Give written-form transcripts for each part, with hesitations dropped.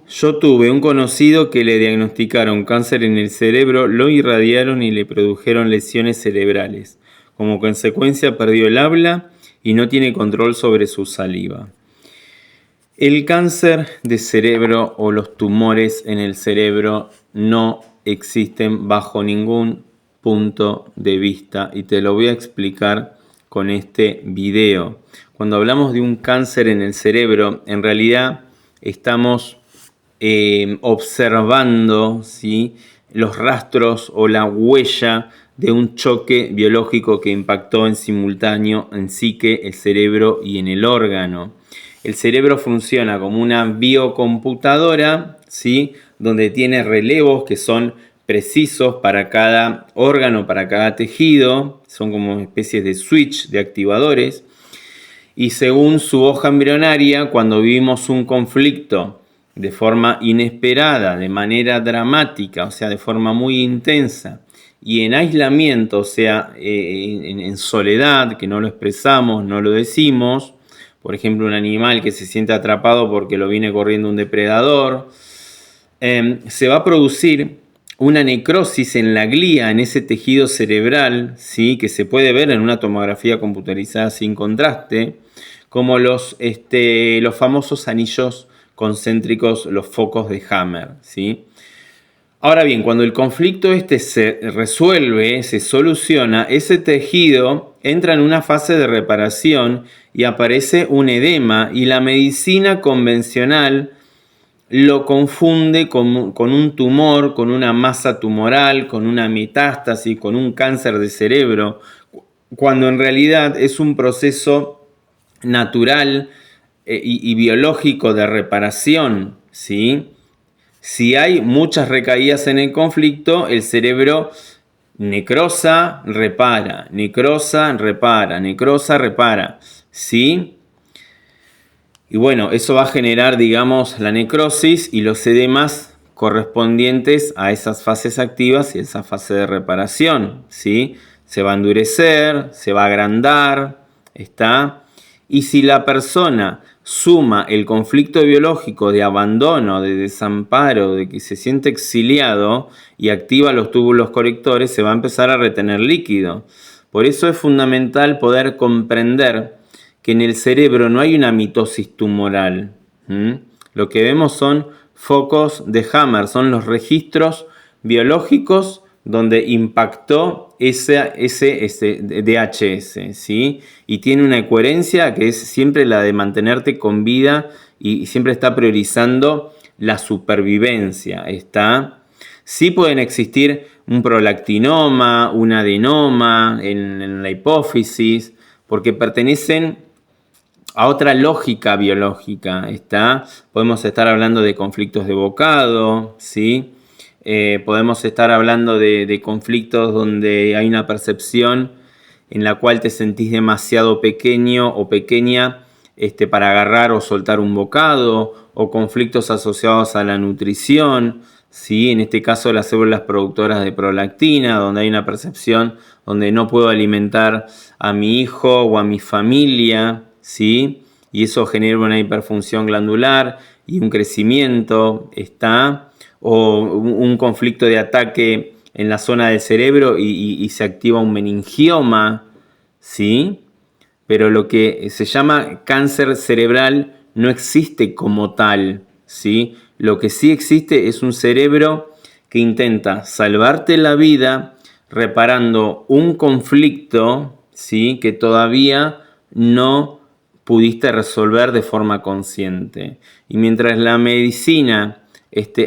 Yo tuve un conocido que le diagnosticaron cáncer en el cerebro, lo irradiaron y le produjeron lesiones cerebrales. Como consecuencia perdió el habla y no tiene control sobre su saliva. El cáncer de cerebro o los tumores en el cerebro no existen bajo ningún punto de vista y te lo voy a explicar con este video. Cuando hablamos de un cáncer en el cerebro, en realidad estamos observando, ¿sí?, los rastros o la huella de un choque biológico que impactó en simultáneo en psique, el cerebro y en el órgano. El cerebro funciona como una biocomputadora, ¿sí?, donde tiene relevos que son precisos para cada órgano, para cada tejido, son como especies de switch, de activadores, y según su hoja embrionaria, cuando vivimos un conflicto de forma inesperada, de manera dramática, o sea, de forma muy intensa, y en aislamiento, o sea, en soledad, que no lo expresamos, no lo decimos, por ejemplo, un animal que se siente atrapado porque lo viene corriendo un depredador, se va a producir una necrosis en la glía, en ese tejido cerebral, ¿sí?, que se puede ver en una tomografía computarizada sin contraste, como los famosos anillos concéntricos, los focos de Hammer, ¿sí? Ahora bien, cuando el conflicto se resuelve, se soluciona, ese tejido entra en una fase de reparación y aparece un edema, y la medicina convencional lo confunde con un tumor, con una masa tumoral, con una metástasis, con un cáncer de cerebro, cuando en realidad es un proceso natural y biológico de reparación, ¿sí? Si hay muchas recaídas en el conflicto, el cerebro necrosa, repara, necrosa, repara, necrosa, repara, ¿sí? Y bueno, eso va a generar, digamos, la necrosis y los edemas correspondientes a esas fases activas y esa fase de reparación, ¿sí? Se va a endurecer, se va a agrandar, ¿está? Y si la persona suma el conflicto biológico de abandono, de desamparo, de que se siente exiliado y activa los túbulos conectores, se va a empezar a retener líquido. Por eso es fundamental poder comprender que en el cerebro no hay una mitosis tumoral. Lo que vemos son focos de Hammer, son los registros biológicos donde impactó ese DHS, ¿sí? Y tiene una coherencia que es siempre la de mantenerte con vida y siempre está priorizando la supervivencia, ¿está? Sí pueden existir un prolactinoma, un adenoma en la hipófisis, porque pertenecen a otra lógica biológica, ¿está? Podemos estar hablando de conflictos de bocado, ¿sí? Podemos estar hablando de conflictos donde hay una percepción en la cual te sentís demasiado pequeño o pequeña para agarrar o soltar un bocado, o conflictos asociados a la nutrición, ¿sí? En este caso las células productoras de prolactina, donde hay una percepción donde no puedo alimentar a mi hijo o a mi familia, ¿sí? Y eso genera una hiperfunción glandular y un crecimiento, ¿está? O un conflicto de ataque en la zona del cerebro y se activa un meningioma, ¿sí? Pero lo que se llama cáncer cerebral no existe como tal, ¿sí? Lo que sí existe es un cerebro que intenta salvarte la vida reparando un conflicto, ¿sí?, que todavía no pudiste resolver de forma consciente. Y mientras la medicina,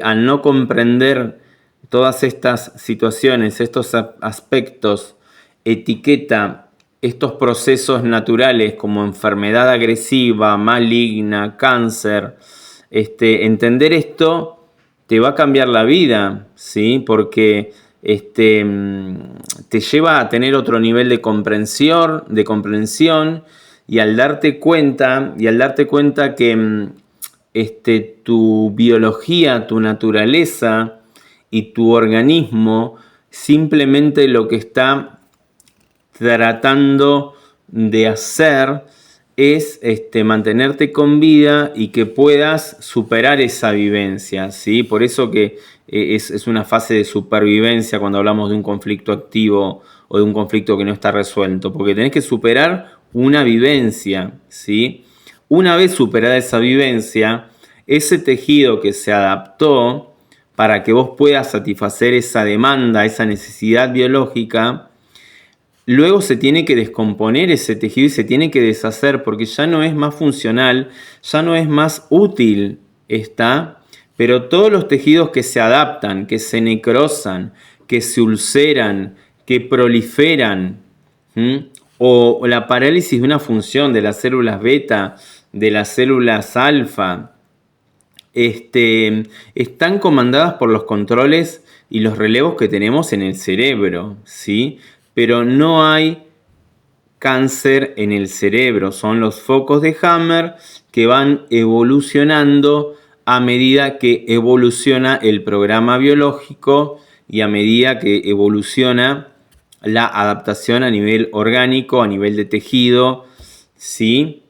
al no comprender todas estas situaciones, estos aspectos, etiqueta estos procesos naturales como enfermedad agresiva, maligna, cáncer, entender esto te va a cambiar la vida, ¿sí? Porque te lleva a tener otro nivel de comprensión, y al darte cuenta que tu biología, tu naturaleza y tu organismo simplemente lo que está tratando de hacer es mantenerte con vida y que puedas superar esa vivencia, ¿sí? Por eso que es una fase de supervivencia cuando hablamos de un conflicto activo o de un conflicto que no está resuelto, porque tenés que superar una vivencia, ¿sí? Una vez superada esa vivencia, ese tejido que se adaptó para que vos puedas satisfacer esa demanda, esa necesidad biológica, luego se tiene que descomponer ese tejido y se tiene que deshacer porque ya no es más funcional, ya no es más útil, ¿está? Pero todos los tejidos que se adaptan, que se necrosan, que se ulceran, que proliferan, o la parálisis de una función de las células beta, de las células alfa, están comandadas por los controles y los relevos que tenemos en el cerebro, ¿sí? Pero no hay cáncer en el cerebro, son los focos de Hammer que van evolucionando a medida que evoluciona el programa biológico y a medida que evoluciona la adaptación a nivel orgánico, a nivel de tejido, ¿sí?